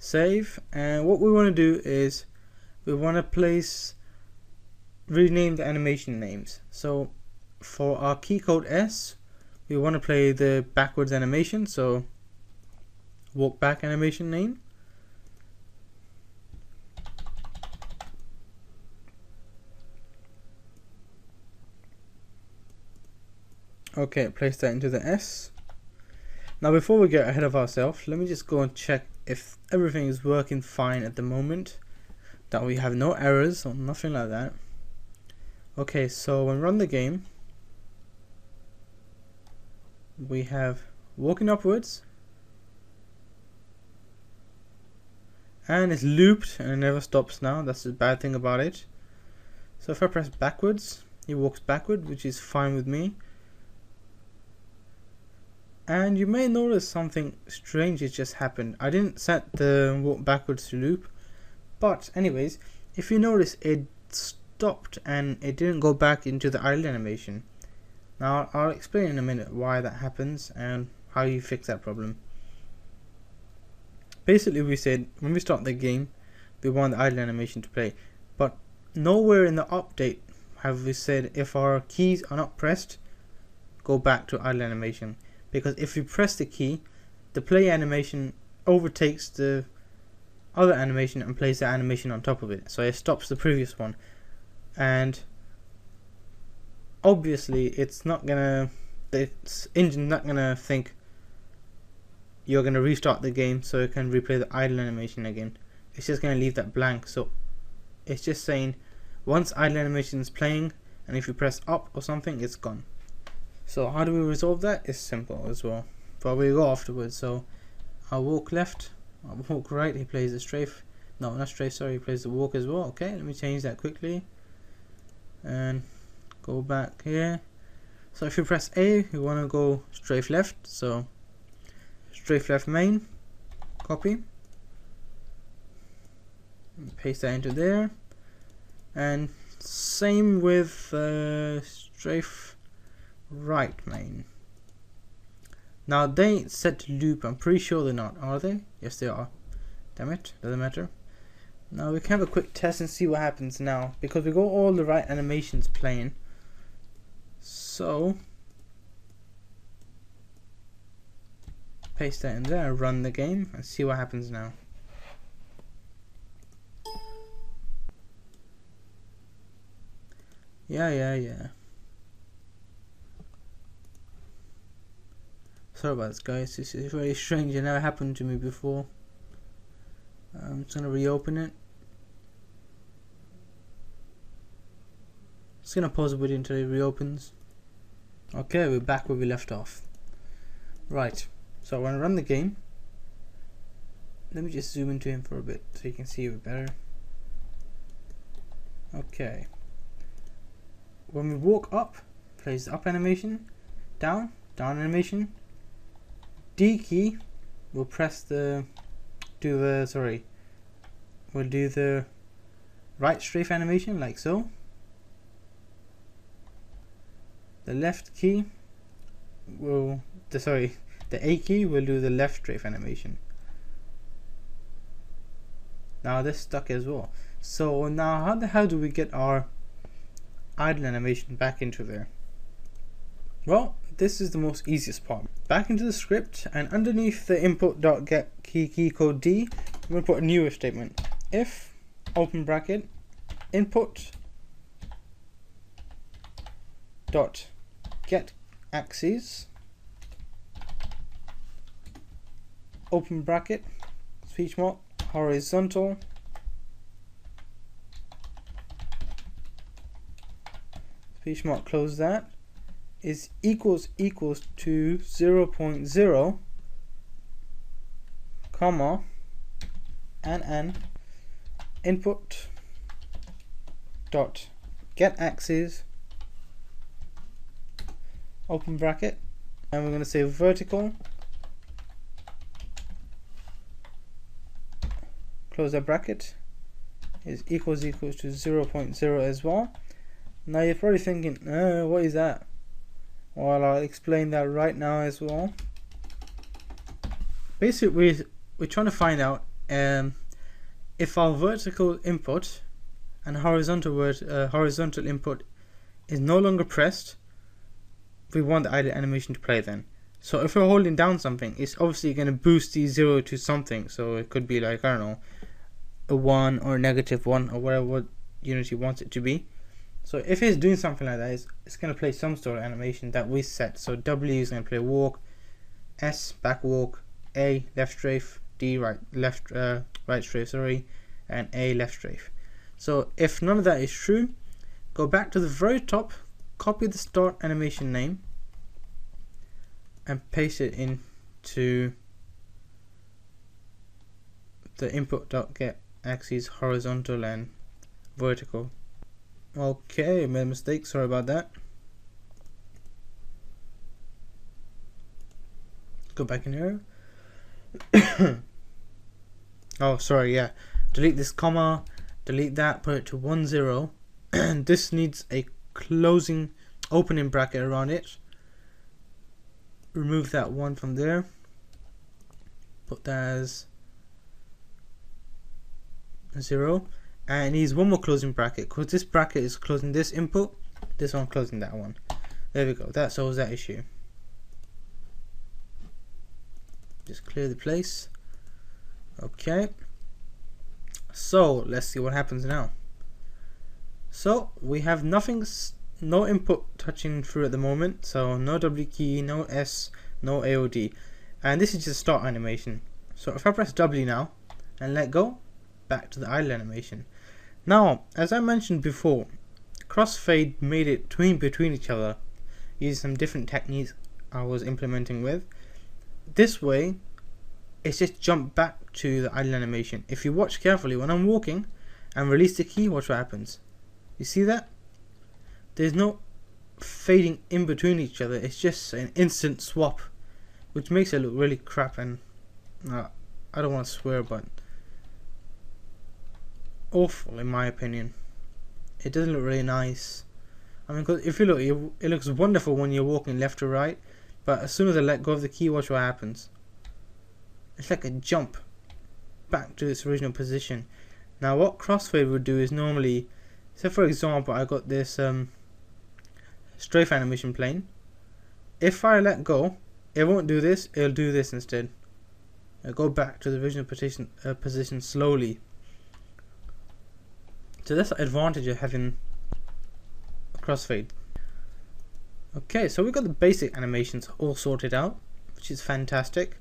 save, and what we want to do is we want to rename the animation names. So for our key code S, we want to play the backwards animation, so walk back animation name. Okay, place that into the S. Now before we get ahead of ourselves, let me just go and check if everything is working fine at the moment, that we have no errors or nothing like that. Okay, so when we run the game, we have walking upwards, and it's looped and it never stops now. That's the bad thing about it. So if I press backwards, it walks backward, which is fine with me. And you may notice something strange has just happened. I didn't set the walk backwards to loop, but anyways, if you notice, it stopped and it didn't go back into the idle animation. Now I'll explain in a minute why that happens and how you fix that problem. Basically, we said when we start the game, we want the idle animation to play, but nowhere in the update have we said if our keys are not pressed, go back to idle animation. Because if you press the key, the play animation overtakes the other animation and plays the animation on top of it, so it stops the previous one. And obviously it's not gonna, the engine's not gonna think you're gonna restart the game so it can replay the idle animation again. It's just gonna leave that blank. So it's just saying once idle animation is playing, and if you press up or something, it's gone. So how do we resolve that? It's simple as well, but we'll go afterwards. So I'll walk left, I'll walk right, he plays the strafe, no not strafe, sorry, he plays the walk as well. Okay, let me change that quickly and go back here. So if you press A, you want to go strafe left, so strafe left main, copy, paste that into there, and same with strafe right main. Now they ain't set to loop, I'm pretty sure they're not, are they? Yes they are. Damn it, doesn't matter. Now we can have a quick test and see what happens now, because we got all the right animations playing. So paste that in there, run the game and see what happens now. Yeah. Sorry about this, guys. This is very strange. It never happened to me before. I'm just gonna reopen it. Just gonna pause the video until it reopens. Okay, we're back where we left off. Right. So when I run the game, let me just zoom into him for a bit so you can see it better. Okay. When we walk up, plays the up animation, down animation. D key, we'll do the right strafe animation like so. The left key will, the A key will do the left strafe animation. Now this stuck as well. So now how the hell do we get our idle animation back into there? Well, this is the most easiest part. Back into the script, and underneath the input.getKey code D, I'm going to put a new if statement. If, open bracket, input dot get axes, open bracket, speech mark, horizontal, speech mark, close that, is equals to 0.0, comma, and input dot get axes, open bracket, and we're going to say vertical, close that bracket, is equals to 0.0 as well. Now you're probably thinking, what is that? Well, I'll explain that right now as well. Basically, we're trying to find out if our vertical input and horizontal input is no longer pressed, we want the idle animation to play then. So if we're holding down something, it's obviously going to boost the 0 to something. So it could be like, I don't know, a 1 or a -1 or whatever Unity wants it to be. So if it's doing something like that, it's going to play some sort of animation that we set. So W is going to play walk, S back walk, A left strafe, D right strafe, sorry, and A left strafe. So if none of that is true, go back to the very top, copy the start animation name, and paste it into the input.get axes horizontal and vertical. Okay, made a mistake, sorry about that. Go back in here. Oh, sorry, yeah. Delete this comma, delete that, put it to 1 0. This needs a opening bracket around it. Remove that 1 from there. Put that as 0. And it needs one more closing bracket, because this bracket is closing this input, this one closing that one. There we go, that solves that issue. Just clear the place. Okay, so let's see what happens now. So we have nothing, no input touching through at the moment, so no W key, no S, no AOD, and this is just start animation. So if I press W now and let go, back to the idle animation. Now, as I mentioned before, Crossfade made it between each other using some different techniques I was implementing with. This way, it's just jumped back to the idle animation. If you watch carefully, when I'm walking and release the key, watch what happens. You see that? There's no fading in between each other, it's just an instant swap, which makes it look really crap, and I don't want to swear, but awful in my opinion. It doesn't look really nice. I mean, cause if you look, it looks wonderful when you're walking left to right, but as soon as I let go of the key, watch what happens. It's like a jump back to its original position. Now what Crossfade would do is normally, so for example, I got this strafe animation playing. If I let go, it won't do this, it'll do this instead. It'll go back to the original position slowly. So that's the advantage of having a Crossfade. Okay, so we've got the basic animations all sorted out, which is fantastic.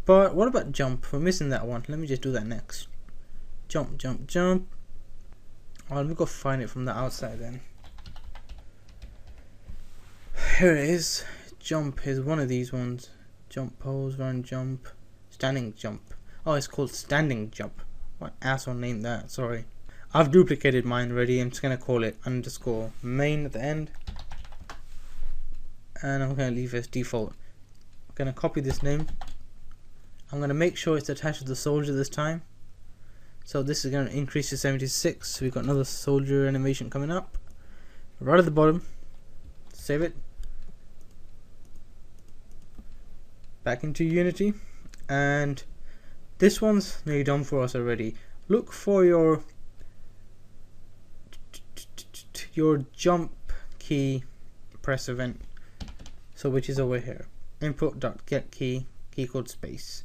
But what about jump? We're missing that one. Let me just do that next. Jump, jump, jump. Oh, let me go find it from the outside then. Here it is. Jump is one of these ones. Jump, pose, run, jump, standing jump. Oh, it's called standing jump. What asshole named that? Sorry. I've duplicated mine already. I'm just gonna call it underscore main at the end, and I'm gonna leave it as default. I'm gonna copy this name. I'm gonna make sure it's attached to the soldier this time. So this is gonna increase to 76. So we've got another soldier animation coming up. Right at the bottom. Save it. Back into Unity, and this one's nearly done for us already. Look for your jump key press event, so which is over here, input.getKey code space,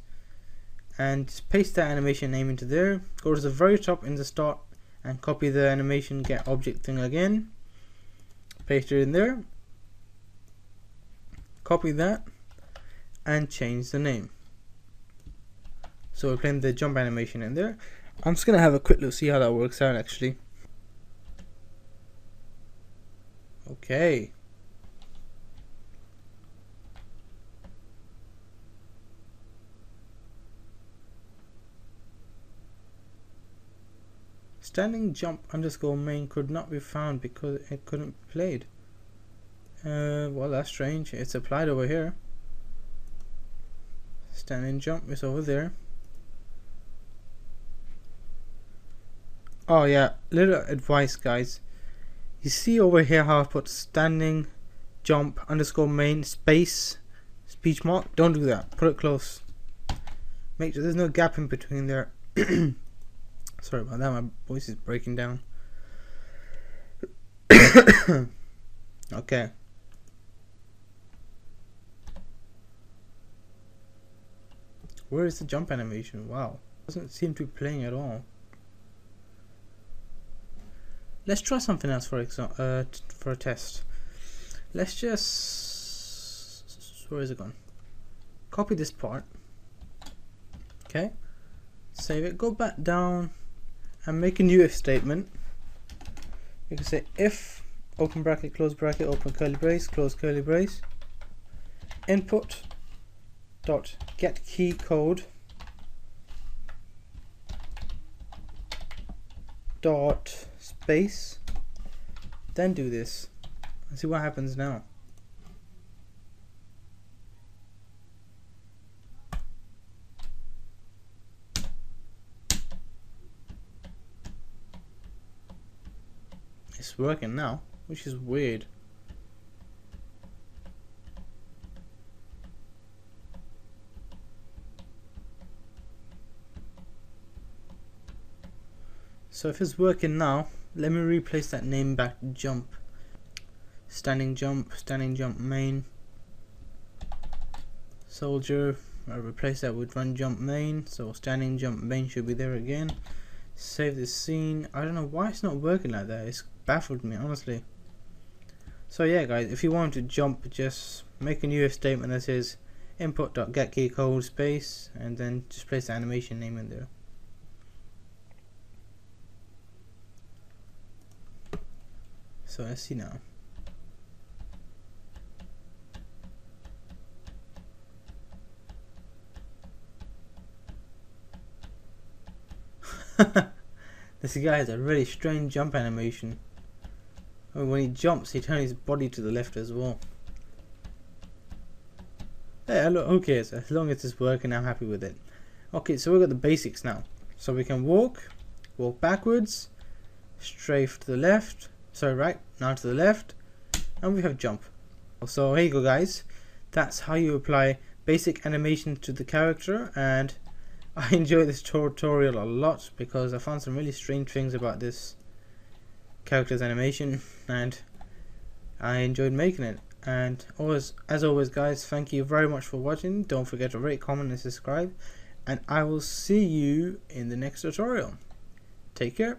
and just paste that animation name into there. Go to the very top in the start and copy the animation get object thing again, paste it in there, copy that, and change the name. So we're playing the jump animation in there. I'm just gonna have a quick look, see how that works out actually. Okay. Standing jump underscore main could not be found because it couldn't be played. Well, that's strange. It's applied over here. Standing jump is over there. Oh yeah, little advice guys. You see over here how I put standing jump underscore main space speech mark? Don't do that. Put it close. Make sure there's no gap in between there. Sorry about that, my voice is breaking down. Okay. Where is the jump animation? Wow. Doesn't seem to be playing at all. Let's try something else for a test. Let's just, where is it gone? Copy this part. Okay. Save it. Go back down and make a new if statement. You can say if open bracket, close bracket, open curly brace, close curly brace, input dot get key code dot space, then do this and see what happens now. It's working now, which is weird. So if it's working now, let me replace that name back to jump. Standing jump main. Soldier, I'll replace that with run jump main, so standing jump main should be there again. Save this scene. I don't know why it's not working like that. It's baffled me, honestly. So yeah guys, if you want to jump, just make a new if statement that says input.getKeyCode space and then just place the animation name in there. So let's see now. This guy has a really strange jump animation. Oh, when he jumps, he turns his body to the left as well. Yeah, look, who cares? As long as it's working, I'm happy with it. Okay, so we've got the basics now. So we can walk backwards, strafe to the left, sorry, right, now to the left, and we have jump. So here you go guys, that's how you apply basic animation to the character, and I enjoyed this tutorial a lot because I found some really strange things about this character's animation and I enjoyed making it. And as always guys, thank you very much for watching. Don't forget to rate, comment and subscribe, and I will see you in the next tutorial. Take care.